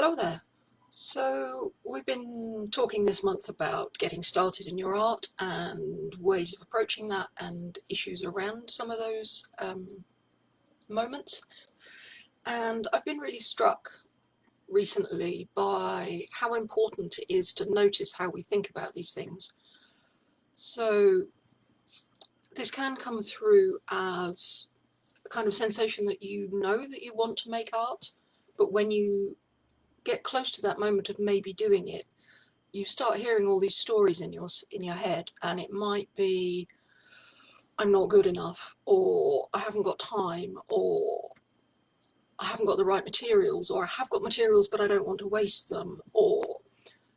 Hello there. So we've been talking this month about getting started in your art and ways of approaching that and issues around some of those moments. And I've been really struck recently by how important it is to notice how we think about these things. So this can come through as a kind of sensation that you know that you want to make art, but when you get close to that moment of maybe doing it, you start hearing all these stories in your head, and it might be, I'm not good enough, or I haven't got time, or I haven't got the right materials, or I have got materials but I don't want to waste them, or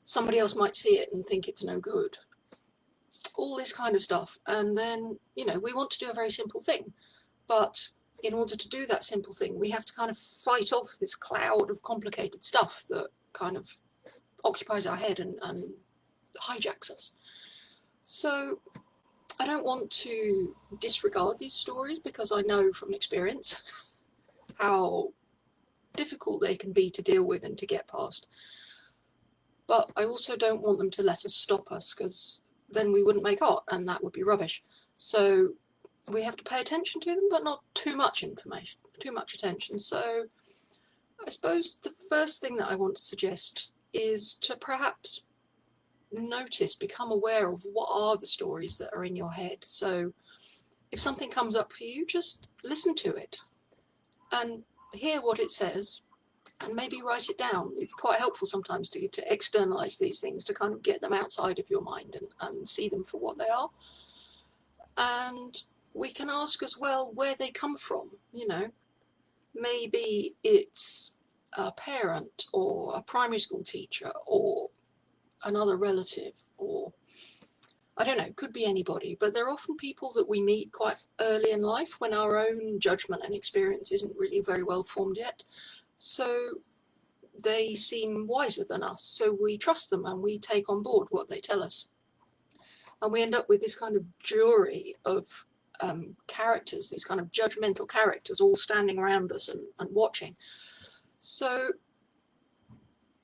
somebody else might see it and think it's no good. All this kind of stuff. And then, we want to do a very simple thing, but in order to do that simple thing, we have to kind of fight off this cloud of complicated stuff that kind of occupies our head and hijacks us. So I don't want to disregard these stories because I know from experience how difficult they can be to deal with and to get past. But I also don't want them to let us stop us, because then we wouldn't make art and that would be rubbish. So we have to pay attention to them, but not too much information, too much attention. So I suppose the first thing that I want to suggest is to perhaps notice, become aware of what are the stories that are in your head. So if something comes up for you, just listen to it and hear what it says and maybe write it down. It's quite helpful sometimes to externalize these things, to kind of get them outside of your mind and see them for what they are. And we can ask as well where they come from. Maybe it's a parent or a primary school teacher or another relative, or I don't know, it could be anybody, but they're often people that we meet quite early in life when our own judgment and experience isn't really very well formed yet. So they seem wiser than us, so we trust them and we take on board what they tell us. And we end up with this kind of jury of characters, these kind of judgmental characters all standing around us and watching. So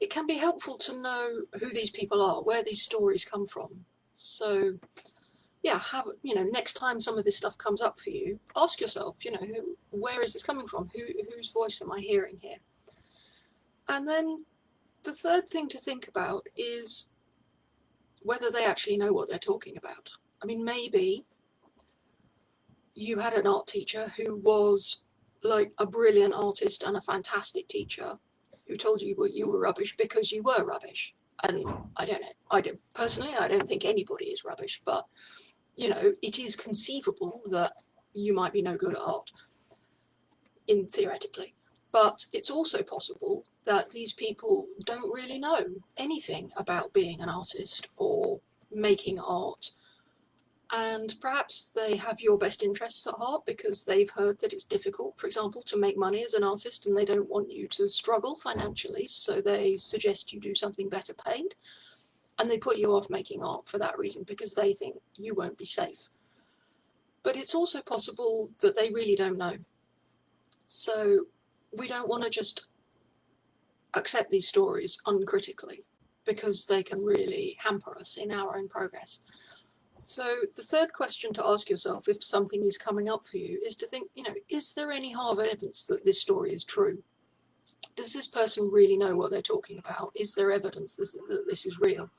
it can be helpful to know who these people are, where these stories come from. So yeah, next time some of this stuff comes up for you, ask yourself, where is this coming from? Whose voice am I hearing here? And then the third thing to think about is whether they actually know what they're talking about. I mean, maybe you had an art teacher who was like a brilliant artist and a fantastic teacher, who told you you were rubbish because you were rubbish. And I don't know, personally, I don't think anybody is rubbish, but it is conceivable that you might be no good at art, theoretically. But it's also possible that these people don't really know anything about being an artist or making art. And perhaps they have your best interests at heart because they've heard that it's difficult, for example, to make money as an artist, and they don't want you to struggle financially, so they suggest you do something better paid. And they put you off making art for that reason, because they think you won't be safe. But it's also possible that they really don't know. So we don't want to just accept these stories uncritically, because they can really hamper us in our own progress. So the third question to ask yourself if something is coming up for you is to think, is there any hard evidence that this story is true? Does this person really know what they're talking about? Is there evidence that this is real?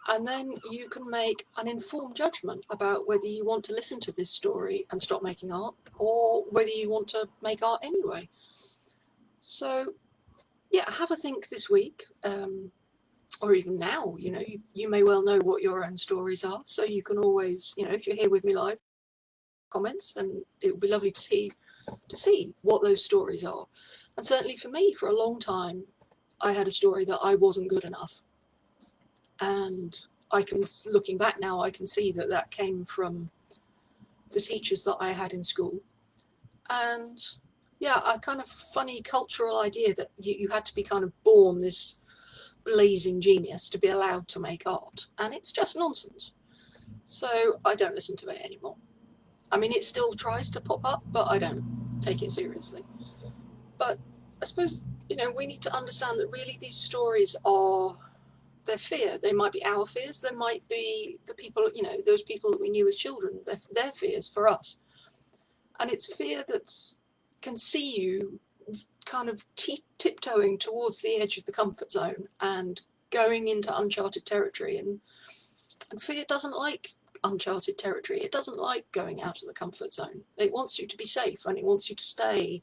And then you can make an informed judgment about whether you want to listen to this story and stop making art, or whether you want to make art anyway. So yeah, have a think this week. Or even now, you may well know what your own stories are. So you can always, if you're here with me live, comments, and it would be lovely to see what those stories are. And certainly for me, for a long time, I had a story that I wasn't good enough. And looking back now, I can see that came from the teachers that I had in school. And yeah, a kind of funny cultural idea that you had to be kind of born this blazing genius to be allowed to make art, and it's just nonsense. So I don't listen to it anymore. I mean, it still tries to pop up, but I don't take it seriously. But I suppose we need to understand that really these stories are their fear. They might be our fears. They might be the people, those people that we knew as children, their fears for us. And it's fear that can see you kind of tiptoeing towards the edge of the comfort zone and going into uncharted territory. And fear doesn't like uncharted territory. It doesn't like going out of the comfort zone. It wants you to be safe and it wants you to stay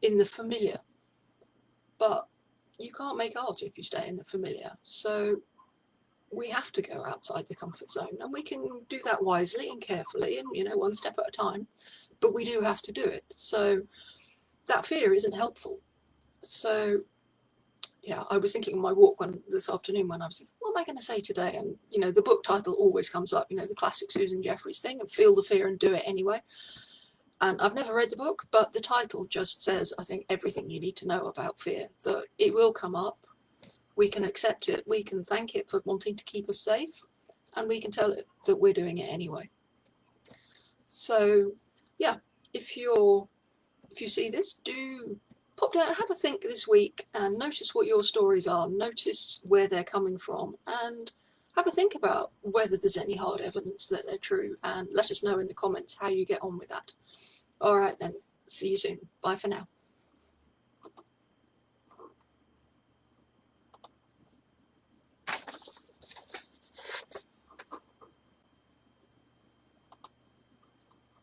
in the familiar. But you can't make art if you stay in the familiar. So we have to go outside the comfort zone, and we can do that wisely and carefully and, one step at a time. But we do have to do it. So that fear isn't helpful. So yeah, I was thinking on my walk this afternoon when I was thinking, what am I going to say today? And, the book title always comes up, the classic Susan Jeffers thing of feel the fear and do it anyway. And I've never read the book, but the title just says, I think, everything you need to know about fear, that it will come up. We can accept it. We can thank it for wanting to keep us safe. And we can tell it that we're doing it anyway. So, yeah, if you see this, do pop down and have a think this week and notice what your stories are. Notice where they're coming from and have a think about whether there's any hard evidence that they're true, and let us know in the comments how you get on with that. All right then, see you soon. Bye for now.